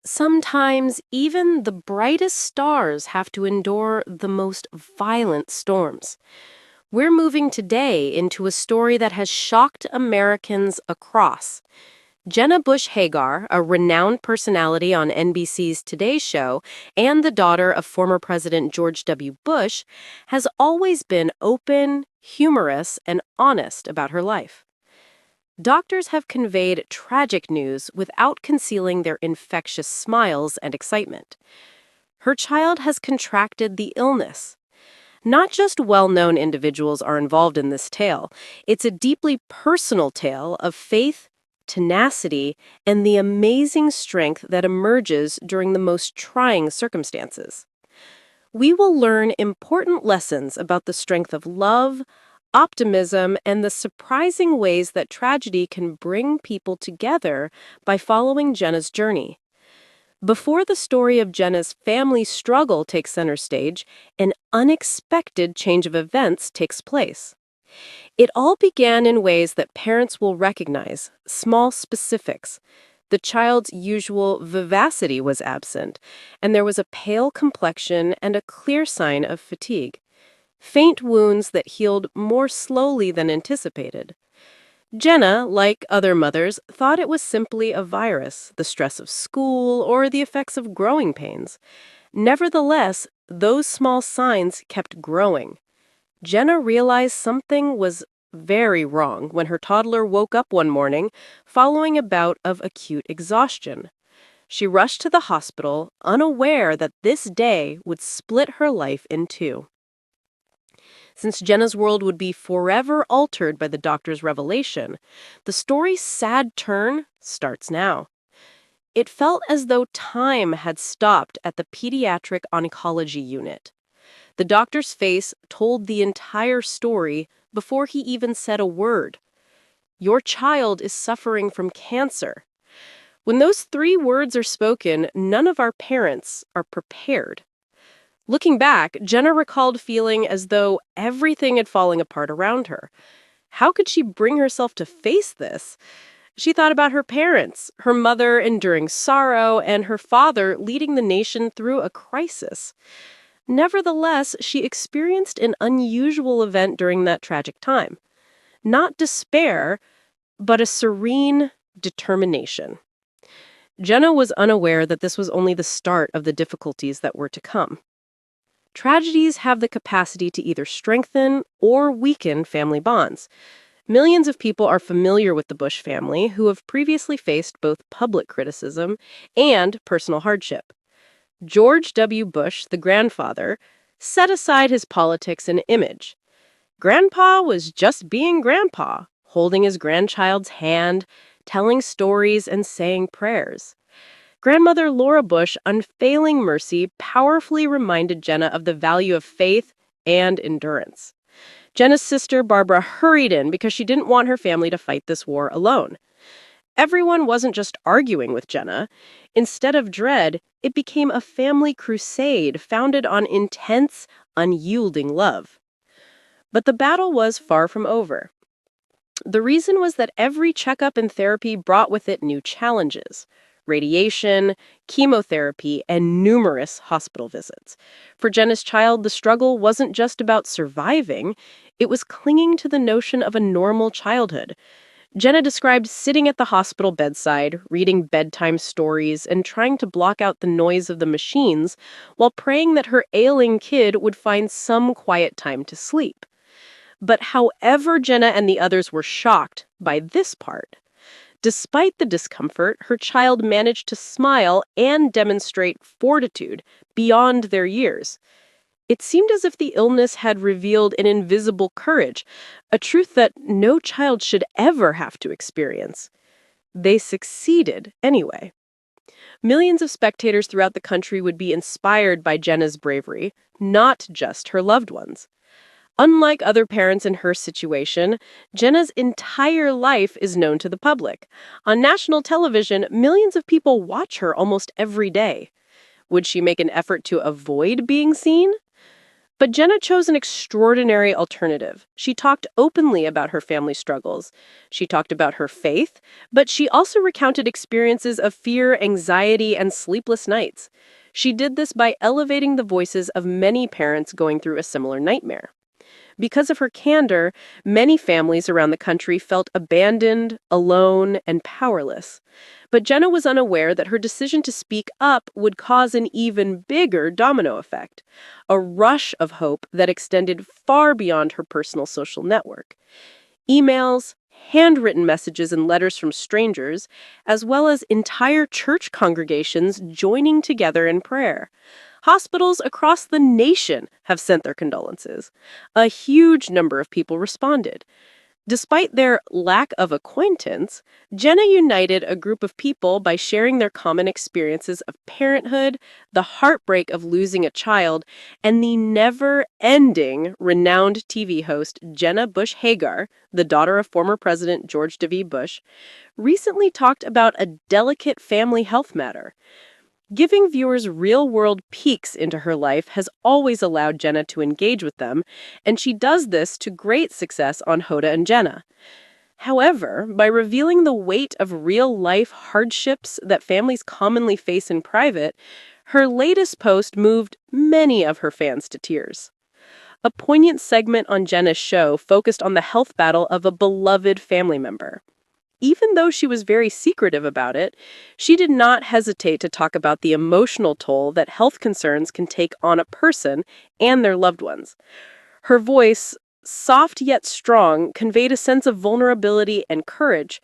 Sometimes even the brightest stars have to endure the most violent storms. We're moving today into a story that has shocked Americans across. Jenna Bush Hagar, a renowned personality on NBC's Today Show and the daughter of former President George W. Bush, has always been open, humorous, and honest about her life. Doctors have conveyed tragic news without concealing their infectious smiles and excitement. Her child has contracted the illness. Not just well-known individuals are involved in this tale. It's a deeply personal tale of faith, tenacity, and the amazing strength that emerges during the most trying circumstances. We will learn important lessons about the strength of love, optimism, and the surprising ways that tragedy can bring people together by following Jenna's journey. Before the story of Jenna's family struggle takes center stage, an unexpected change of events takes place. It all began in ways that parents will recognize, small specifics. The child's usual vivacity was absent, and there was a pale complexion and a clear sign of fatigue. Faint wounds that healed more slowly than anticipated. Jenna, like other mothers, thought it was simply a virus, the stress of school, or the effects of growing pains. Nevertheless, those small signs kept growing. Jenna realized something was very wrong when her toddler woke up one morning following a bout of acute exhaustion. She rushed to the hospital, unaware that this day would split her life in two. Since Jenna's world would be forever altered by the doctor's revelation, the story's sad turn starts now. It felt as though time had stopped at the pediatric oncology unit. The doctor's face told the entire story before he even said a word. Your child is suffering from cancer. When those three words are spoken, none of our parents are prepared. Looking back, Jenna recalled feeling as though everything had fallen apart around her. How could she bring herself to face this? She thought about her parents, her mother enduring sorrow, and her father leading the nation through a crisis. Nevertheless, she experienced an unusual event during that tragic time. Not despair, but a serene determination. Jenna was unaware that this was only the start of the difficulties that were to come. Tragedies have the capacity to either strengthen or weaken family bonds. Millions of people are familiar with the Bush family who have previously faced both public criticism and personal hardship. George W. Bush, the grandfather, set aside his politics and image. Grandpa was just being grandpa, holding his grandchild's hand, telling stories, and saying prayers. Grandmother Laura Bush, unfailing mercy, powerfully reminded Jenna of the value of faith and endurance. Jenna's sister, Barbara, hurried in because she didn't want her family to fight this war alone. Everyone wasn't just arguing with Jenna. Instead of dread, it became a family crusade founded on intense, unyielding love. But the battle was far from over. The reason was that every checkup and therapy brought with it new challenges. Radiation, chemotherapy, and numerous hospital visits. For Jenna's child, the struggle wasn't just about surviving, it was clinging to the notion of a normal childhood. Jenna described sitting at the hospital bedside, reading bedtime stories, and trying to block out the noise of the machines while praying that her ailing kid would find some quiet time to sleep. But however Jenna and the others were shocked by this part, despite the discomfort, her child managed to smile and demonstrate fortitude beyond their years. It seemed as if the illness had revealed an invisible courage, a truth that no child should ever have to experience. They succeeded anyway. Millions of spectators throughout the country would be inspired by Jenna's bravery, not just her loved ones. Unlike other parents in her situation, Jenna's entire life is known to the public. On national television, millions of people watch her almost every day. Would she make an effort to avoid being seen? But Jenna chose an extraordinary alternative. She talked openly about her family struggles. She talked about her faith, but she also recounted experiences of fear, anxiety, and sleepless nights. She did this by elevating the voices of many parents going through a similar nightmare. Because of her candor, many families around the country felt abandoned, alone, and powerless. But Jenna was unaware that her decision to speak up would cause an even bigger domino effect, a rush of hope that extended far beyond her personal social network. Emails, handwritten messages, and letters from strangers, as well as entire church congregations joining together in prayer. Hospitals across the nation have sent their condolences. A huge number of people responded. Despite their lack of acquaintance, Jenna united a group of people by sharing their common experiences of parenthood, the heartbreak of losing a child, and the never-ending renowned TV host Jenna Bush Hager, the daughter of former President George W. Bush, recently talked about a delicate family health matter. Giving viewers real-world peeks into her life has always allowed Jenna to engage with them, and she does this to great success on Hoda and Jenna. However, by revealing the weight of real-life hardships that families commonly face in private, her latest post moved many of her fans to tears. A poignant segment on Jenna's show focused on the health battle of a beloved family member. Even though she was very secretive about it, she did not hesitate to talk about the emotional toll that health concerns can take on a person and their loved ones. Her voice, soft yet strong, conveyed a sense of vulnerability and courage.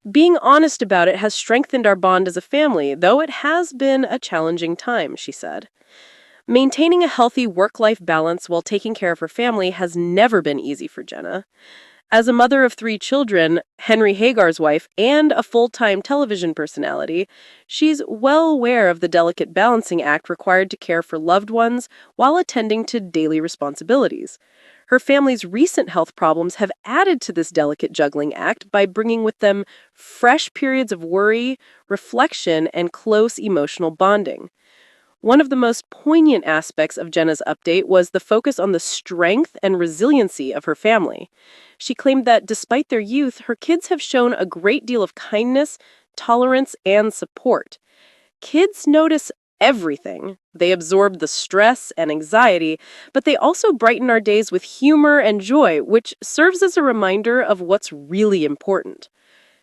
Being honest about it has strengthened our bond as a family, though it has been a challenging time, she said. Maintaining a healthy work-life balance while taking care of her family has never been easy for Jenna. As a mother of 3 children, Henry Hagar's wife, and a full-time television personality, she's well aware of the delicate balancing act required to care for loved ones while attending to daily responsibilities. Her family's recent health problems have added to this delicate juggling act by bringing with them fresh periods of worry, reflection, and close emotional bonding. One of the most poignant aspects of Jenna's update was the focus on the strength and resiliency of her family. She claimed that despite their youth, her kids have shown a great deal of kindness, tolerance, and support. Kids notice everything. They absorb the stress and anxiety, but they also brighten our days with humor and joy, which serves as a reminder of what's really important.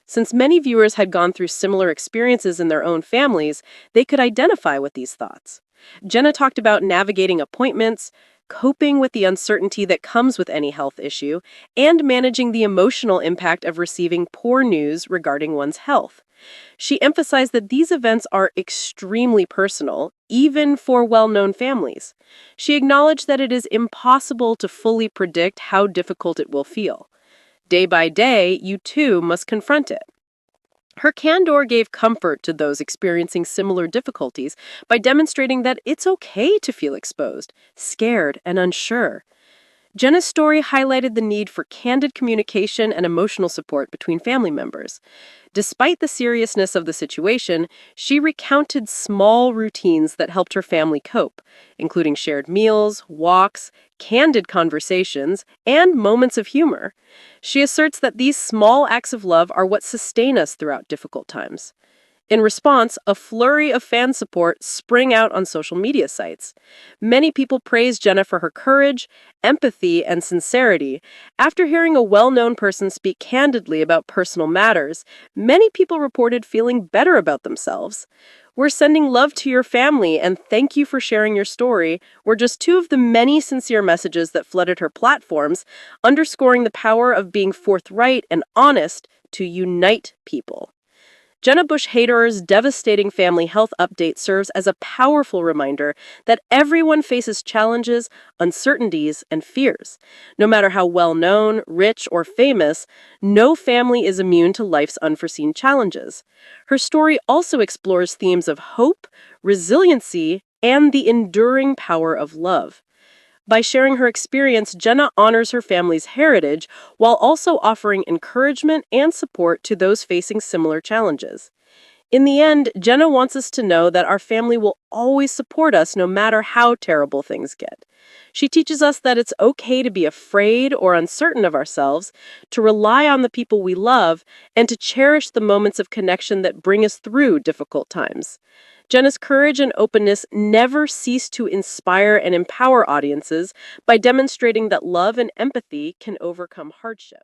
Since many viewers had gone through similar experiences in their own families, they could identify with these thoughts. Jenna talked about navigating appointments, coping with the uncertainty that comes with any health issue, and managing the emotional impact of receiving poor news regarding one's health. She emphasized that these events are extremely personal, even for well-known families. She acknowledged that it is impossible to fully predict how difficult it will feel. Day by day, you too must confront it. Her candor gave comfort to those experiencing similar difficulties by demonstrating that it's okay to feel exposed, scared, and unsure. Jenna's story highlighted the need for candid communication and emotional support between family members. Despite the seriousness of the situation, she recounted small routines that helped her family cope, including shared meals, walks, candid conversations, and moments of humor. She asserts that these small acts of love are what sustain us throughout difficult times. In response, a flurry of fan support sprang out on social media sites. Many people praised Jenna for her courage, empathy, and sincerity. After hearing a well-known person speak candidly about personal matters, many people reported feeling better about themselves. "We're sending love to your family and thank you for sharing your story" were just 2 of the many sincere messages that flooded her platforms, underscoring the power of being forthright and honest to unite people. Jenna Bush Hader's devastating family health update serves as a powerful reminder that everyone faces challenges, uncertainties, and fears. No matter how well-known, rich, or famous, no family is immune to life's unforeseen challenges. Her story also explores themes of hope, resiliency, and the enduring power of love. By sharing her experience, Jenna honors her family's heritage while also offering encouragement and support to those facing similar challenges. In the end, Jenna wants us to know that our family will always support us no matter how terrible things get. She teaches us that it's okay to be afraid or uncertain of ourselves, to rely on the people we love, and to cherish the moments of connection that bring us through difficult times. Jenna's courage and openness never cease to inspire and empower audiences by demonstrating that love and empathy can overcome hardship.